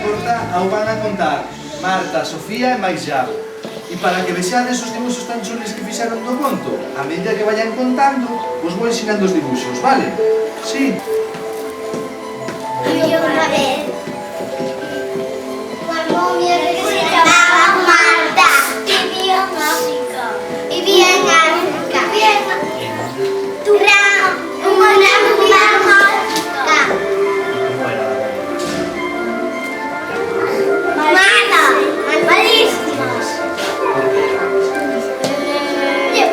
porta ao van a contar Marta, Sofía e máis Iago. E para que vexades os dibuixos tan chulis que fixeron do conto, a medida que vayan contando, vos vou ensinando os dibuixos, vale? Sí. Había una vez una momia que se llamaba Marta. Vivía en África. Vivía en África. Una mágica. Marta, malísimas.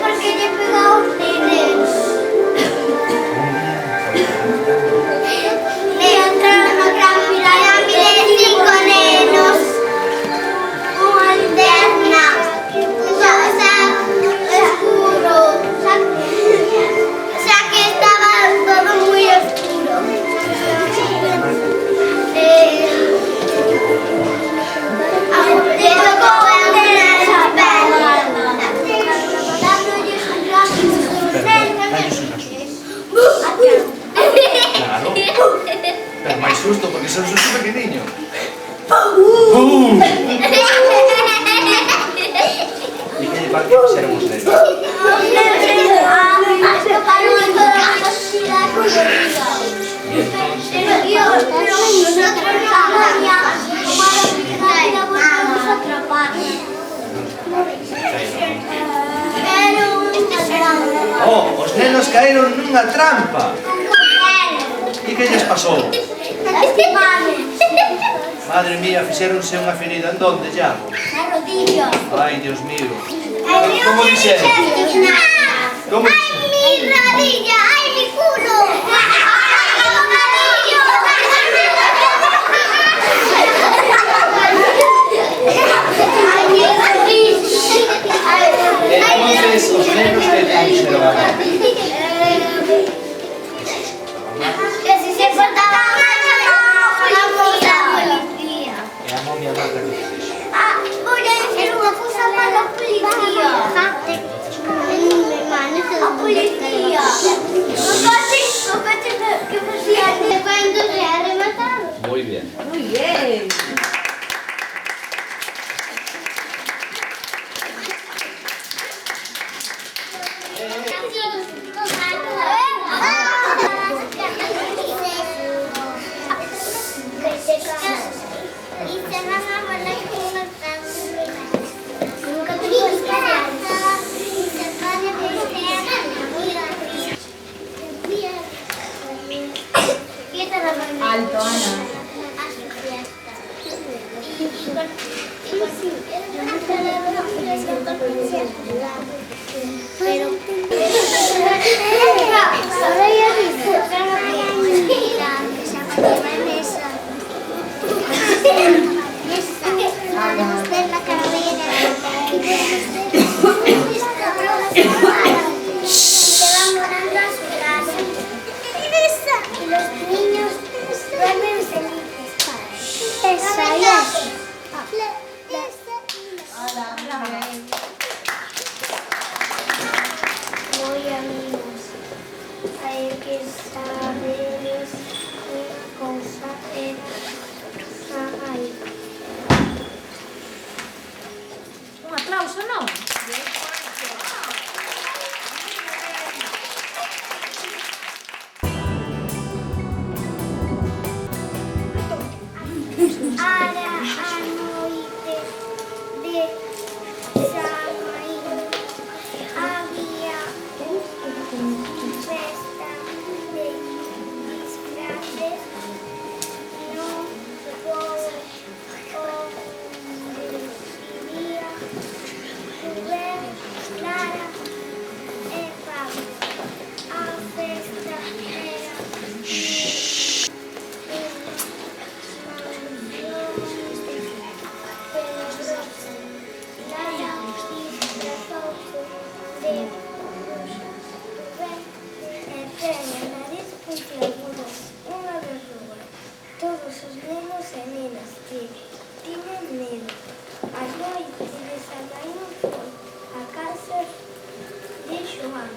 Porque le pegaba os nenes. Le entraron na gran pirámide de 5 nenos. Unha linterna. Un escuro. Xa que estaba todo moi oscuro. Le tocou a nena esa perna. Dándolle un rato. Claro. Pero máis susto, porque son susto pequeniño. E que lle pasa que fixeron os nenos? Oh, os nenos caeron nunha trampa. E que lles pasou? Madre mía, fixéronse unha ferida en donde, Iago? Na rodilla. Ai, Dios mío. Como dixeron? Como ¡Ay, dixeron? mi rodilla! ¡Ay, mi culo! Entonces, os nenos que fixeron agora? Que si se portaba mal, chamamos a policía. E a momia Marta que fixo? Voy a decir una cosa para la policía. A policía. No caché que hacían cuando se ha rematado. Muy bien. Muy bien. Alto, Ana. Pero Un aplauso, ¿no? Todos os nenos e nenas que tiñan medo. As noites de Samaín foi a casa de Xoán.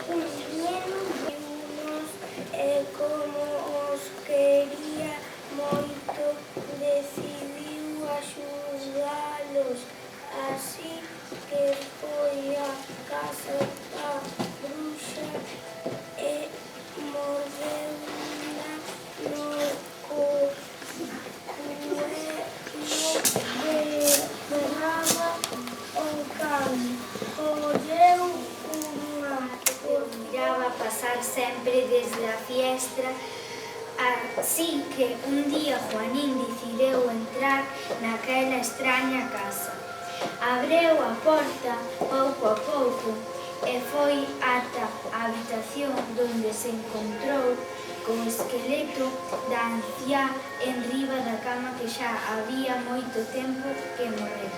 Uns nenos buenos como os quería moito Así que foi a casa da bruxa e mordeuna no cuerno que berraba o can. Colleu unha Miraba pasar sempre desde a fiestra, así que un día Juanín decidiu entrar naquela extraña casa. Abreu a porta pouco a pouco e foi ata a habitación donde se encontrou co esqueleto da anciá enriba da cama que xa había moito tempo que morreu.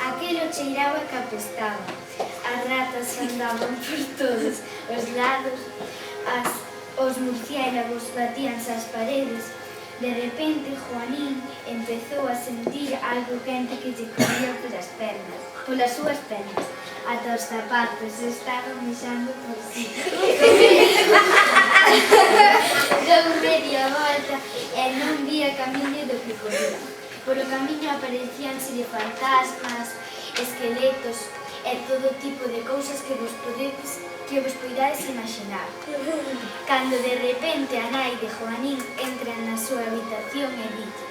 Aquelo cheiraba que apestaba. As ratas andaban por todos os lados, os murciélagos batíanse ás paredes. De repente, Juanín empezou a sentir algo quente que lle corría polas súas pernas. Ata os zapatos estaban mexando por si. Deu media volta e non vía camiño do que corría. Por o camiño aparecíanse de fantasmas, esqueletos e todo tipo de cousas que vos poidades imaginar. Cando de repente a nai de Juanín entra na súa habitación e dite: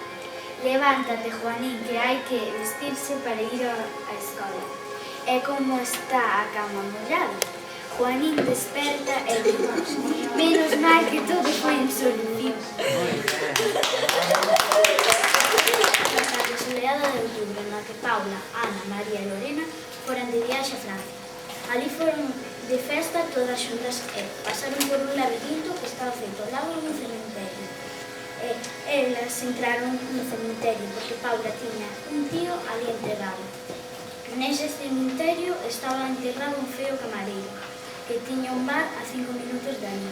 "Levántate, Juanín, que hai que vestirse para ir á escola". E como está a cama mollada? Juanín desperta e di: "Menos mal que todo foi en solución". Soleada de outubro, na que Paula, Ana, María e Lorena foran de viaxe a Francia. Ali foron de festa todas xuntas e pasaron por un labirinto que estaba feito ao lado dun cementerio. Elas entraron no cementerio porque Paula tiña un tío ali enterrado. Nese cementerio estaba enterrado un feo camareiro que tiña un bar a 5 minutos de ali.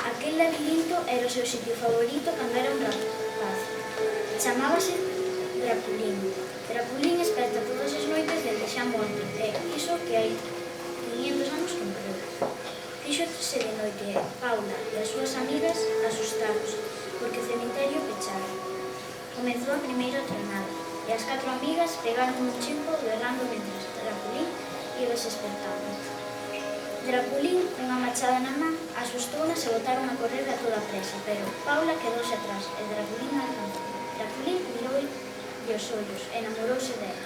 Aquel labirinto era o seu sitio favorito cando era un rapaz. Chamábase Draculín. Draculín esperta todas as noites dende xa morte, e iso que hai 500 anos que morreu. Fíxose de noite e Paula e as súas amigas asustados, porque o cementerio pechara. Comezou a primeira tronada, e as 4 amigas pegaron un chimpo berrando mentres Draculín iba se espertando. Draculín, cunha machada na man, asustounas e botaron a correr a toda presa, pero Paula quedouse atrás e Draculín alcanzou. Draculín mirou os ollos e enamorouse dela.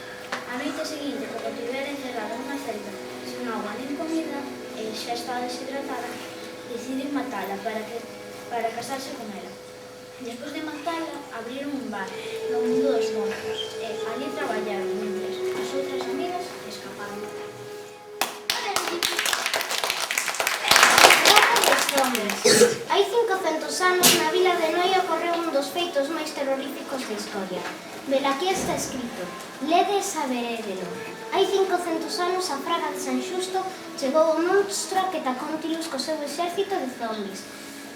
A noite seguinte, como tivera encerrada nunha celda, sin agua nin comida, e xa estaba deshidratada, decidiu matala para casarse con ela. Despois de matala, abriron un bar no mundo dos mortos, e ali traballaron mentres as outras amigas escaparon. Hai 500 anos na vila de Noia ocorreu un dos feitos máis terroríficos da historia. Velaquí está escrito: lede e saberédelo. Hai 500 anos a Fraga de San Xusto chegou o monstro Quetacóntilus co seu exército de zombis.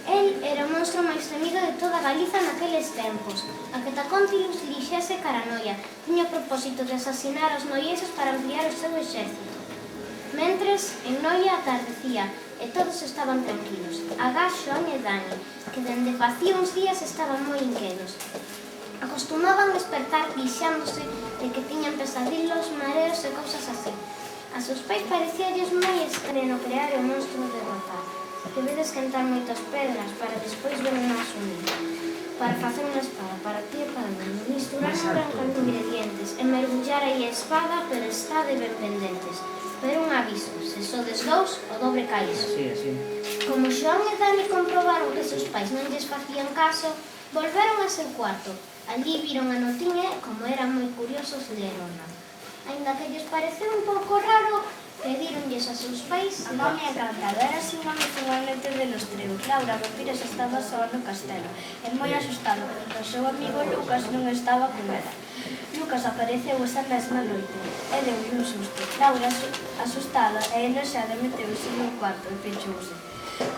El era o monstro máis temido de toda Galiza naqueles tempos. A Quetacóntilus dirixese cara a Noia. Tiña o propósito de asasinar aos noieses para ampliar o seu exército. Mentres, en Noia atardecía e todos estaban tranquilos. Agás, Xoán e Dani, que dende facía uns días estaban moi inquedos. Acostumaban despertar quixándose de que tiñan pesadillos, mareos e cousas así. A seus pais parecíalles moi estreno crear o monstro de rozar. Debe de esquentar moitas pedras para despois ver un as unir. Para facer unha espada para ti e para mí. Misturar un gran con ingredientes e mergullar aí a espada, pero está de ben pendentes. Pero un aviso, se sodes dous, o dobre caíso. Como Xoán e Dani comprobaron que seus pais non lles facían caso, volveron a seu cuarto. Allí viron a notiña e, como eran moi curiosos, leronla. Ainda que lles pareceu un pouco raro, pedíronlles a seus pais. A mami encantado, era así unha noite de los treos. Laura Vampires estaba soa no castelo, e moi asustado, porque o seu amigo Lucas non estaba con ela. Lucas apareceu esa mesma noite e deu un susto. Laura, asustada, e ela xa meteuse no cuarto e pechouse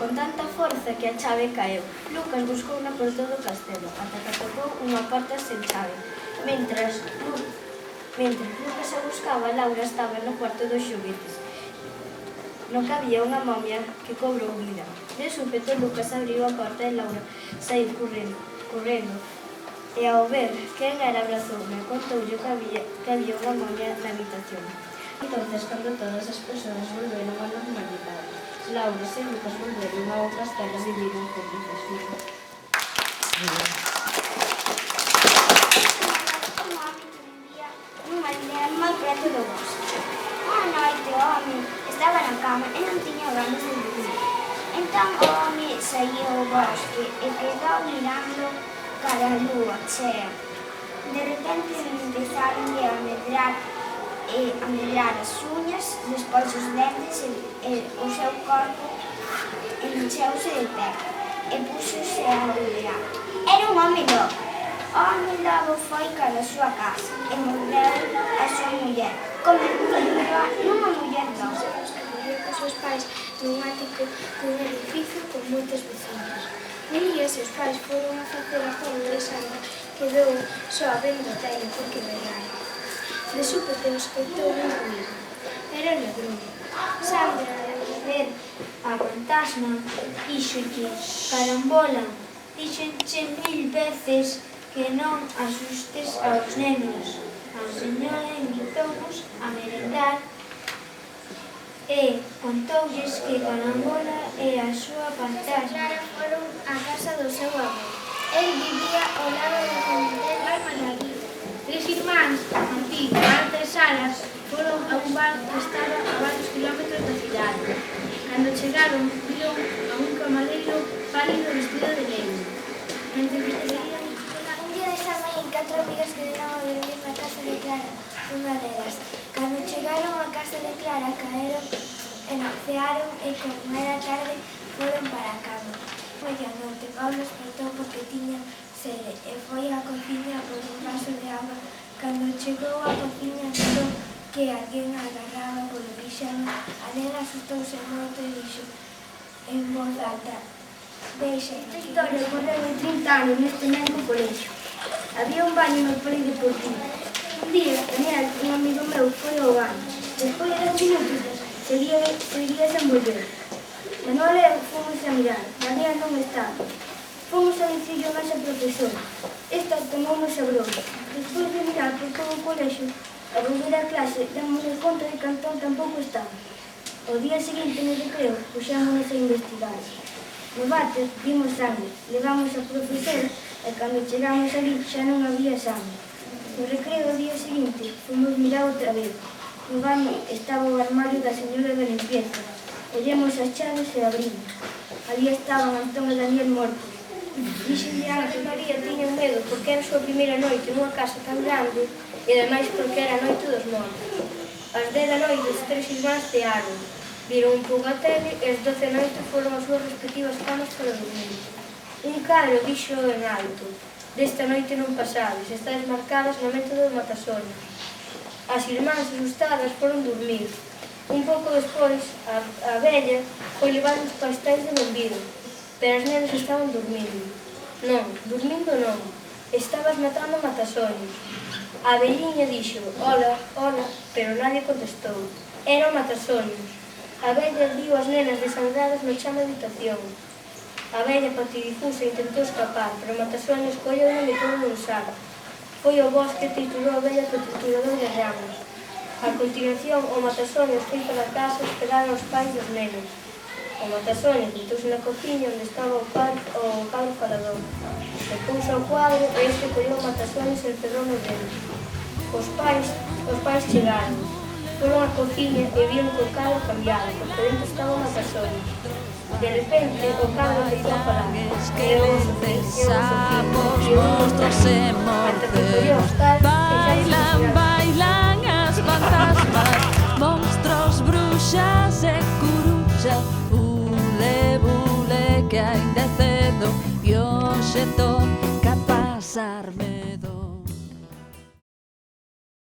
con tanta forza que a chave caeu. Lucas buscouna por todo o castelo, ata que tocou unha porta sen chave. Mentras Lucas a buscaba, Laura estaba no cuarto dos xoguetes, no que había unha momia que cobrou vida. De súpeto, Lucas abriu a porta e Laura saiu correndo. E ao ver quen era abrazoume e contoulle que había unha momia na habitación. Entonces, cando todas as persoas volveron á normalidade, Laura e Lucas volveron a outras terras e viviron felices vidas. Nunha aldea moi preto do bosque. Unha noite o home estaba na cama e non tiña ganas de dormir. Entón o home saía ao bosque e quedou mirando cara a lúa chea. De repente empezaron a medrar as uñas, despois os dentes e o seu corpo encheuse de terra e púxose a olhar. Era un home lobo. O home lobo foi cara a súa casa e mordeu a súa muller, convertíndoa nunha muller lobo. Vivía cos seus pais nun ático dun edificio con moitos vecinos. Un día seus pais foron a facer a compra e Sandra quedou só vendo o teito porque vellaron. De súpeto escoitou un ruído. Era o negrume. Sandra, ao ver a fantasma, díxolle: carambola, díxenche 1000 veces que non asustes aos nenos. A señora invitounos a merendar e contoulles que Carambola e a súa fantasma foron á casa do seu avó. El vivía ao lado do cemiterio Maravilla. 3 irmáns, Martín, Marta e Sara, foron a un bar que estaba a varios kilómetros da cidade. Cando chegaron, viron a un camareiro pálido vestido de negro. Mentre vestirían, un día de San Maín, 4 amigas quedaron a dormir na casa de Clara, unha delas. Cando chegaron á casa de Clara, caeron e cearon e, como era tarde, foron para a cama. Foi a noite, Pablo despertou porque tiña sede e foi á cociña por un vaso de agua. Cando chegou á cociña, viu que alguén agarraba polo pixama. A nena asustouse moito e dixo en voz alta: deixa, esta historia ocorreu en 30 anos neste mesmo colexio. Había un baño no polideportivo. Un día, Daniel, un amigo meu, foi ao baño. Despois de 10 minutos, seguía sen volver. Manuel e eu fomos a mirar. Daniel non estaba. Fomos a dicirlo a nosa profesora. Esta tomounos a broma. Despois de mirar por todo o colexio, a volver a clase, damos conta de que Antón tampouco estaba. O día seguinte, no recreo, puxámonos a investigar. No váter vimos sangue, levamos a profesora e cando chegamos ali xa non había sangue. No recreo o día seguinte fomos mirar outra vez. No baño estaba o armario da señora da limpieza. Collemos as chaves e abrimos. Ali estaban Antón e Daniel mortos. Dixenlle a que María tiña medo porque era a súa primeira noite nunha casa tan grande e ademais porque era a noite dos mortos. Ás 10 da noite os 3 irmáns cearon. Viron un pouco a tele e as 12 da noite foron as súas respectivas camas para dormir. Un cadro dixo en alto: desta noite non pasades, estades marcadas no método de Matasoños. As irmáns asustadas foron dormir. Un pouco despois, a vella foi levar os pastéis de bombido, pero as nenas estaban dormindo. Non, dormindo non, estabas matando Matasoños. A velliña dixo: hola, hola, pero nadie contestou. Era o Matasoños. A vella viu as nenas desangradas no chan da habitación. A vella patidifusa e intentou escapar, pero Matasoños colleu e metou nun saco. Foi ao bosque e triturou a vella co triturador de ramas. A continuación, o Matasoños foi para a casa esperar aos pais dos nenos. O Matasoños metouse na cociña onde estaba o cadro falador. E pouso ao cuadro e este colleu o Matasoños e encerrou no dentro. Os pais chegaron. Foron á cociña e viron que o cadro cambiado, porque dentro estaba o Matasoños. De repente, o cadro empezou a falar. Bailan, bailan as fantasmas, monstros, bruxas e curuxas. Bule, bule, que ainda é cedo e hoxe toca pasarme.